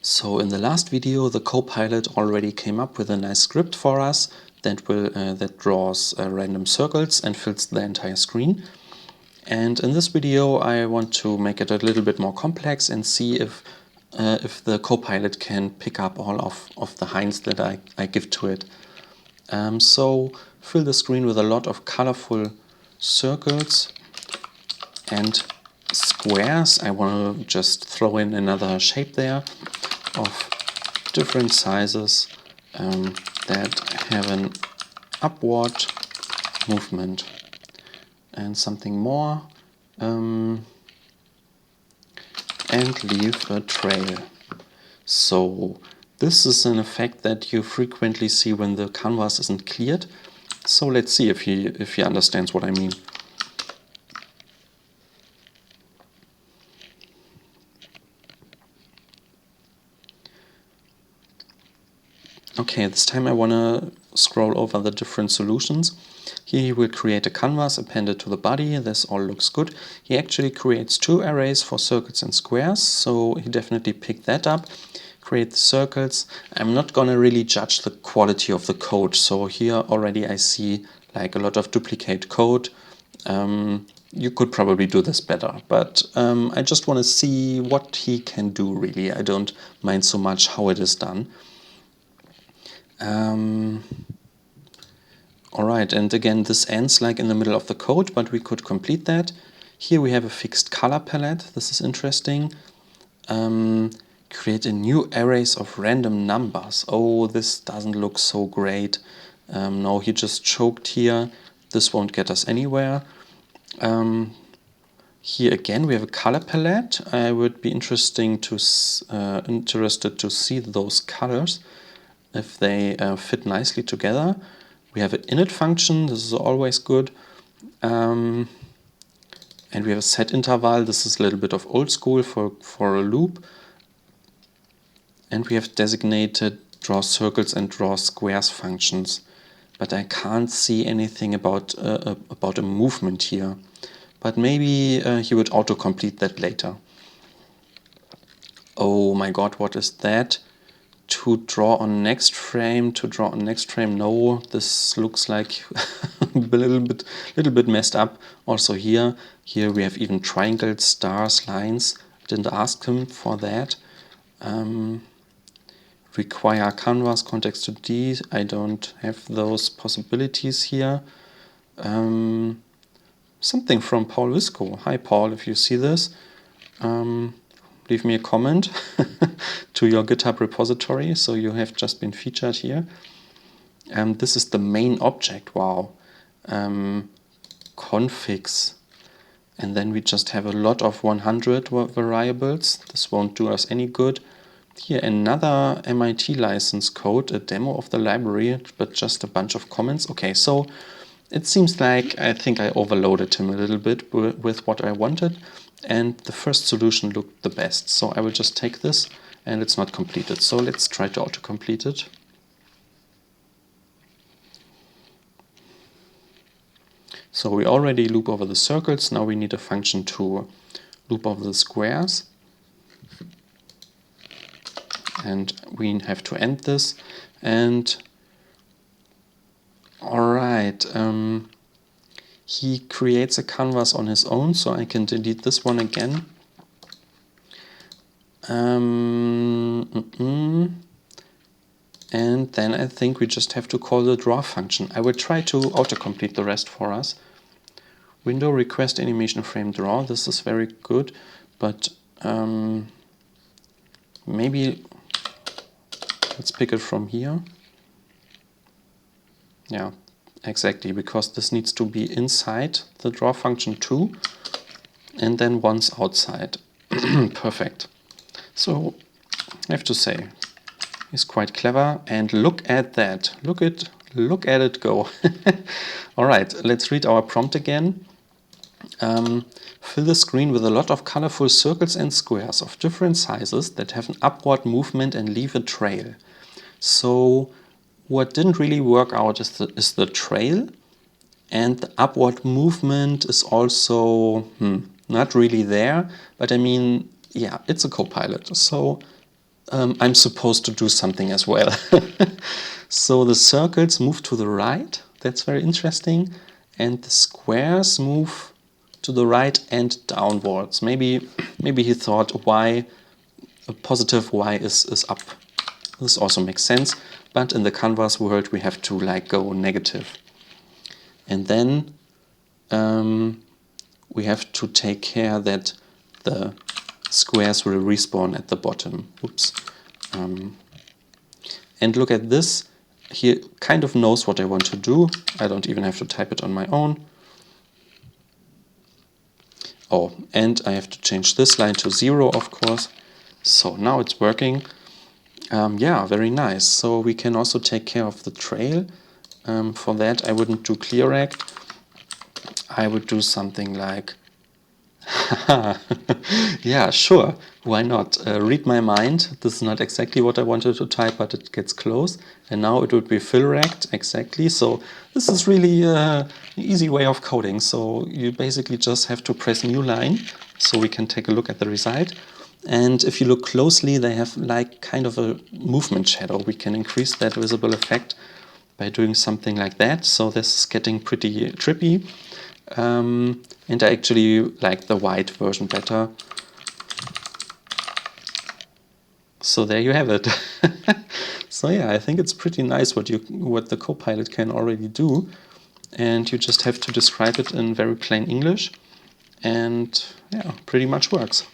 So in the last video, the Copilot already came up with a nice script for us that draws random circles and fills the entire screen. And in this video, I want to make it a little bit more complex and see if the Copilot can pick up all of the hints that I give to it. So fill the screen with a lot of colorful circles and squares. I want to just throw in another shape there of different sizes that have an upward movement, and something more, and leave a trail. So this is an effect that you frequently see when the canvas isn't cleared. So let's see if he understands what I mean. Okay, this time I want to scroll over the different solutions. Here he will create a canvas appended to the body. This all looks good. He actually creates two arrays for circles and squares, so he definitely picked that up. Create the circles. I'm not gonna really judge the quality of the code, so here already I see like a lot of duplicate code. You could probably do this better, but I just want to see what he can do really. I don't mind so much how it is done. Alright, and again this ends like in the middle of the code, but we could complete that. Here we have a fixed color palette. This is interesting. Create a new arrays of random numbers. Oh, this doesn't look so great. No, he just choked here. This won't get us anywhere. Here again we have a color palette. I would be interested to see those colors, if they fit nicely together. We have an init function. This is always good. And we have a set interval. This is a little bit of old school for a loop. And we have designated draw circles and draw squares functions. But I can't see anything about a movement here. But maybe he would autocomplete that later. Oh my god, what is that? To draw on next frame, no, this looks like a little bit messed up. Also here we have even triangles, stars, lines. Didn't ask him for that. Require canvas context to D. I don't have those possibilities here. Something from Paul Visco. Hi Paul, if you see this, leave me a comment to your GitHub repository. So you have just been featured here. This is the main object. Wow. Configs. And then we just have a lot of 100 variables. This won't do us any good. Here another MIT license code, a demo of the library, but just a bunch of comments. Okay, so it seems like I think I overloaded him a little bit with what I wanted, and the first solution looked the best. So I will just take this, and it's not completed. So let's try to autocomplete it. So we already loop over the circles. Now we need a function to loop over the squares. And we have to end this. And alright, he creates a canvas on his own, so I can delete this one again. And then I think we just have to call the draw function. I will try to autocomplete the rest for us. Window request animation frame draw. This is very good, but maybe let's pick it from here. Yeah, exactly, because this needs to be inside the draw function too, and then once outside. Perfect. So I have to say, he's quite clever, and look at that. Look at it go. All right, let's read our prompt again. Fill the screen with a lot of colorful circles and squares of different sizes that have an upward movement and leave a trail. So what didn't really work out is the trail, and the upward movement is also not really there. But I mean, yeah, it's a Copilot. So I'm supposed to do something as well. So the circles move to the right, that's very interesting, and the squares move to the right and downwards. Maybe he thought y, a positive y is up. This also makes sense, but in the canvas world we have to like go negative. And then we have to take care that the squares will respawn at the bottom. Oops. And look at this. He kind of knows what I want to do. I don't even have to type it on my own. Oh, and I have to change this line to 0, of course. So now it's working. Yeah, very nice. So we can also take care of the trail. For that, I wouldn't do clear rect. I would do something like, yeah, sure, why not? Read my mind. This is not exactly what I wanted to type, but it gets close. And now it would be fill rect, exactly. So this is really an easy way of coding. So you basically just have to press new line, so we can take a look at the result. And if you look closely, they have like kind of a movement shadow. We can increase that visible effect by doing something like that. So this is getting pretty trippy. And I actually like the white version better. So there you have it. So yeah, I think it's pretty nice what the Copilot can already do. And you just have to describe it in very plain English. And yeah, pretty much works.